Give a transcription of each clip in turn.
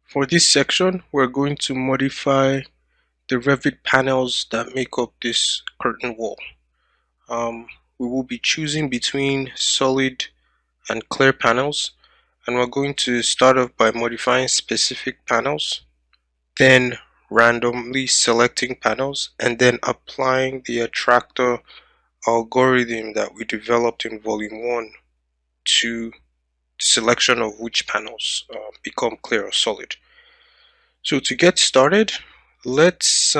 For this section, we're going to modify the Revit panels that make up this curtain wall. We will be choosing between solid and clear panels, and we're going to start off by modifying specific panels, then randomly selecting panels, and then applying the attractor algorithm that we developed in volume 1 to selection of which panels become clear or solid. So to get started, let's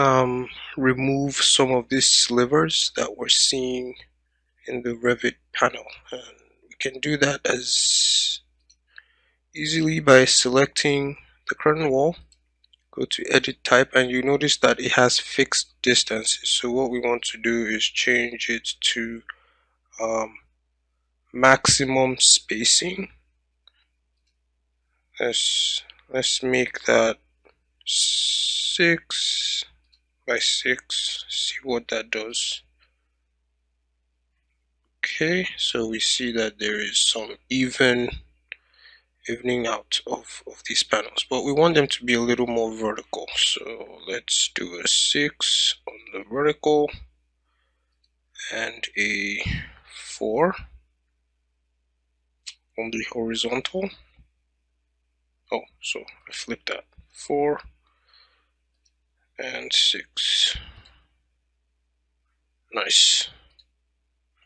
remove some of these slivers that we're seeing in the Revit panel, and we can do that as easily by selecting the curtain wall, go to edit type, and you notice that it has fixed distances. So what we want to do is change it to maximum spacing. Let's make that 6 by 6, see what that does. Okay, so we see that there is some evening out of these panels, but we want them to be a little more vertical. So let's do a 6 on the vertical and a 4 on the horizontal. Oh, so I flipped that. 4 and 6. Nice.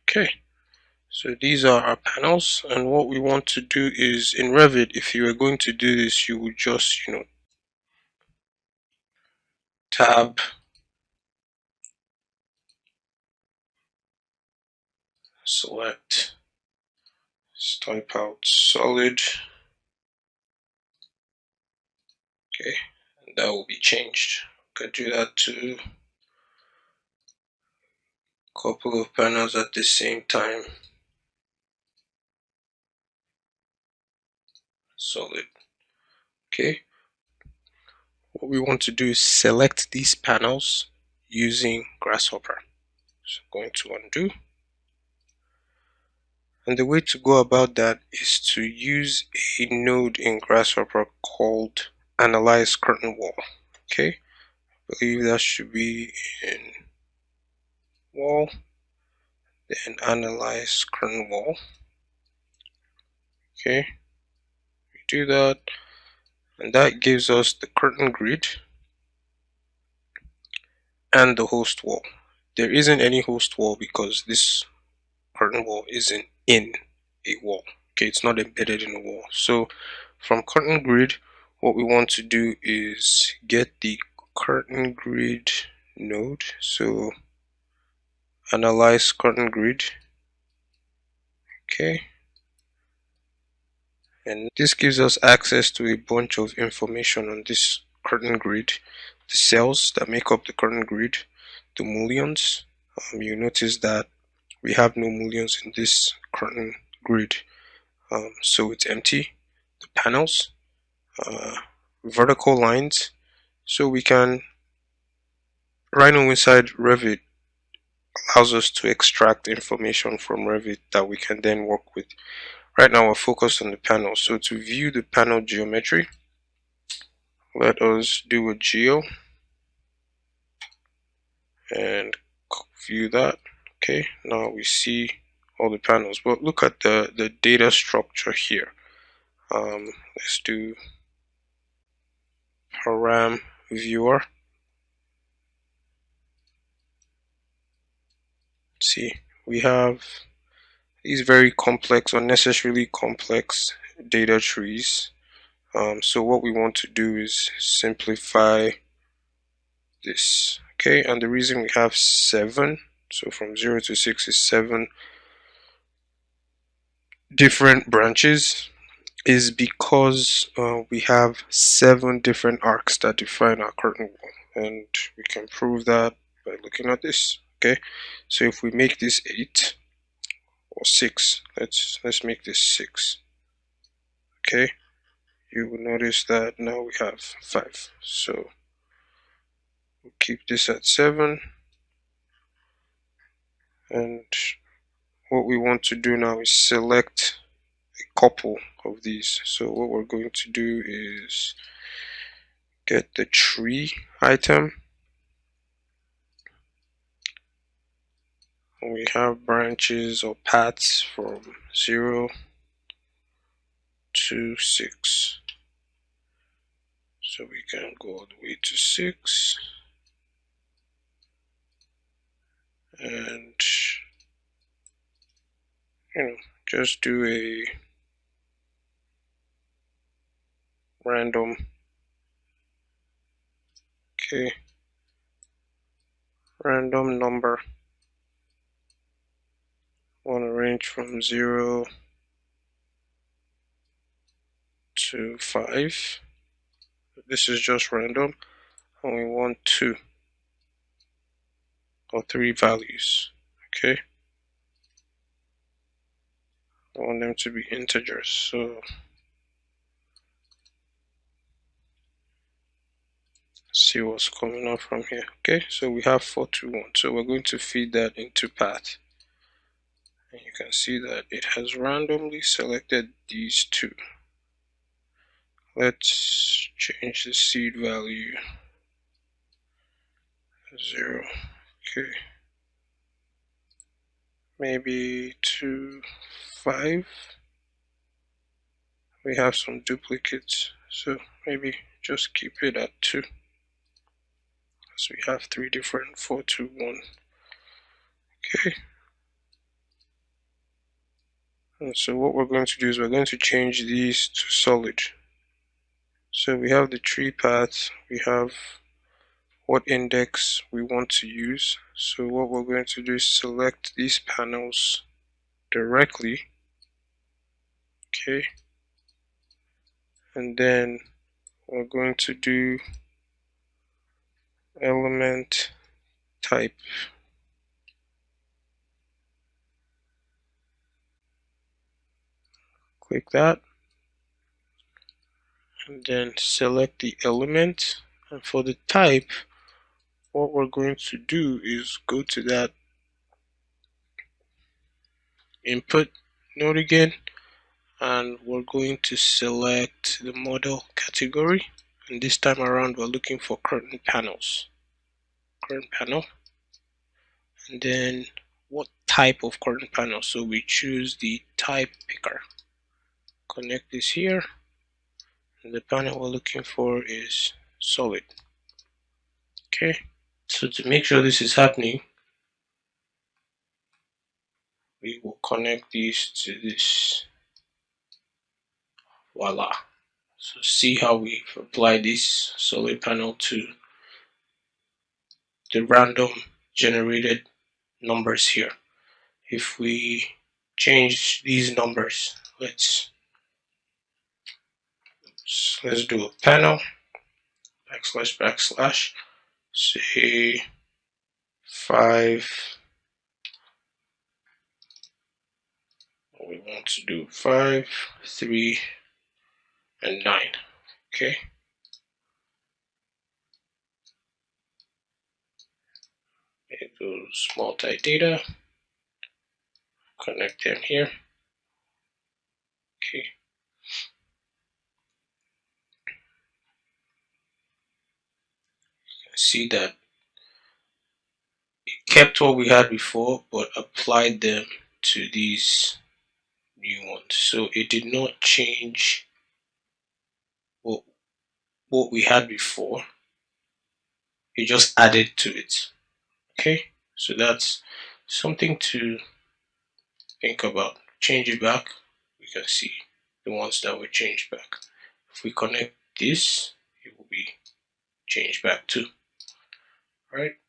Okay, so these are our panels, and what we want to do is, in Revit, if you are going to do this, you would just tab, select, type out solid. Okay, and that will be changed. Could do that to a couple of panels at the same time. Solid. Okay, what we want to do is select these panels using Grasshopper. So I'm going to undo. And the way to go about that is to use a node in Grasshopper called Analyze Curtain Wall. Okay, I believe that should be in Wall, then Analyze Curtain Wall. Okay, we do that, and that gives us the curtain grid and the host wall. There isn't any host wall because this curtain wall isn't in a wall. Okay, it's not embedded in a wall. So from curtain grid, what we want to do is get the curtain grid node. So analyze curtain grid. Okay, and this gives us access to a bunch of information on this curtain grid, the cells that make up the curtain grid, the mullions. You notice that we have no mullions in this curtain grid, so it's empty. The panels, vertical lines, so we can Rhino.Inside Revit allows us to extract information from Revit that we can then work with. Right now we're focused on the panel, so to view the panel geometry, let us do a geo and view that. Okay, now we see all the panels, but look at the data structure here. Let's do param viewer. See, we have these very complex, unnecessarily complex data trees. So what we want to do is simplify this. Okay, and the reason we have 7, so from 0 to 6 is 7 different branches, is because we have 7 different arcs that define our curtain wall, and we can prove that by looking at this. Okay, so if we make this 8 or 6, let's make this 6. Okay, you will notice that now we have 5, so we'll keep this at 7, and what we want to do now is select a couple of these. So what we're going to do is get the tree item. We have branches or paths from 0 to 6. So we can go all the way to 6. And just do a random, random number. Want to range from 0 to 5. This is just random, and we want 2 or 3 values. I want them to be integers. So see what's coming up from here. So we have 4, 2, 1. So we're going to feed that into path. And you can see that it has randomly selected these 2. Let's change the seed value 0. Maybe to 5. We have some duplicates, so maybe just keep it at 2. So we have 3 different 4, 2, 1. And so what we're going to do is we're going to change these to solid. So we have the tree path, we have what index we want to use. So what we're going to do is select these panels directly. And then we're going to do element type. Click that. And then select the element. And for the type, what we're going to do is go to that input node again, and we're going to select the model category, and this time around we're looking for curtain panels, curtain panel, and then what type of curtain panel. So we choose the type picker, connect this here, and the panel we're looking for is solid. So to make sure this is happening, we will connect these to this. Voila. So see how we've applied this solid panel to the random generated numbers here. If we change these numbers, let's do a panel \\, say 5. We want to do 5, 3, and 9. It goes multi-data, connect them here. See that it kept what we had before but applied them to these new ones. So it did not change what we had before, it just added to it. So that's something to think about. Change it back, we can see the ones that were changed back. If we connect this, it will be changed back too. Right?